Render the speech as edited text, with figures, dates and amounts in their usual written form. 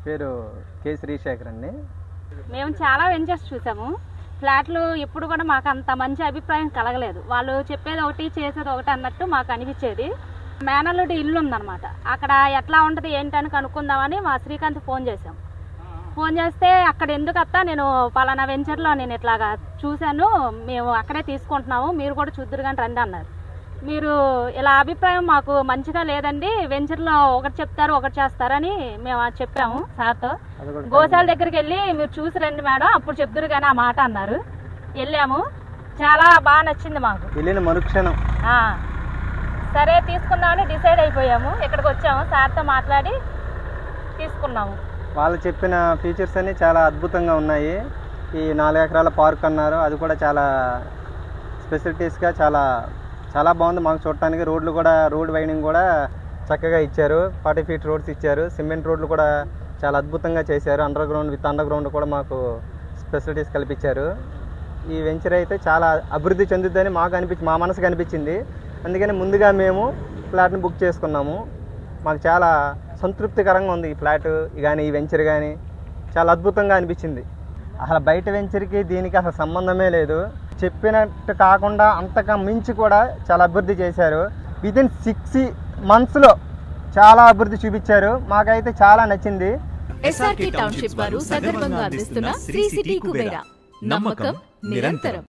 పేరు కే శ్రీశేఖర్ అండి. మేము చాలా వెంచర్స్ చూసాము. ఫ్లాట్లు ఎప్పుడు కూడా మాకు అంత మంచి అభిప్రాయం కలగలేదు. వాళ్ళు చెప్పేది ఒకటి చేసేది ఒకటి అన్నట్టు మాకు అనిపించేది. మేనల్లుడి ఇల్లు ఉందన్నమాట. అక్కడ ఎట్లా ఉంటుంది ఏంటని కనుక్కుందామని మా శ్రీకాంత్ ఫోన్ చేసాం. ఫోన్ చేస్తే అక్కడ ఎందుకు అత్తా, నేను పలానా వెంచర్లో నేను ఇట్లాగా చూశాను, మేము అక్కడే తీసుకుంటున్నాము, మీరు కూడా చూద్దరు కానీ రండి అన్నారు. మీరు ఇలా అభిప్రాయం మాకు మంచిగా లేదండి, వెంచర్లో ఒకటి చెప్తారు ఒకటి చేస్తారని మేము చెప్పాము సార్తో. గోశాల దగ్గరికి వెళ్ళి మీరు చూసి రండి మేడం, అప్పుడు చెప్తురు కానీ ఆ మాట అన్నారు. వెళ్ళాము, చాలా బాగా నచ్చింది మాకు. వెళ్ళిన మరుక్షణం సరే తీసుకుందామని డిసైడ్ అయిపోయాము. ఇక్కడికి వచ్చాము, సార్తో మాట్లాడి తీసుకున్నాము. వాళ్ళు చెప్పిన ఫీచర్స్ అన్ని చాలా అద్భుతంగా ఉన్నాయి. ఈ 4 ఎకరాల పార్క్ అన్నారు, అది కూడా చాలా స్పెసిలిటీస్గా చాలా చాలా బాగుంది మాకు చూడటానికి. రోడ్లు కూడా, రోడ్ వైడింగ్ కూడా చక్కగా ఇచ్చారు. 40 ఫీట్ రోడ్స్ ఇచ్చారు. సిమెంట్ రోడ్లు కూడా చాలా అద్భుతంగా చేశారు. అండర్ గ్రౌండ్ కూడా మాకు ఫెసిలిటీస్ కల్పించారు. ఈ వెంచర్ అయితే చాలా అభివృద్ధి చెందుద్దని మా మనసుకు అనిపించింది. అందుకని ముందుగా మేము ఫ్లాట్ని బుక్ చేసుకున్నాము. మాకు చాలా సంతృప్తికరంగా ఉంది ఈ ఫ్లాట్ కానీ ఈ వెంచర్ కానీ. చాలా అద్భుతంగా అనిపించింది. అసలు బయట వెంచర్కి దీనికి అసలు సంబంధమే లేదు. చెప్పినట్టు కాకుండా అంతగా మించి కూడా చాలా అభివృద్ధి చేశారు. వితిన్ 6 monthsలో చాలా అభివృద్ధి చూపించారు. మాకైతే చాలా నచ్చింది. SRK టౌన్షిప్ వారు సగర్వంగా అందిస్తున్న శ్రీ సిటీ కుబేరా, నమ్మకం నిరంతరం.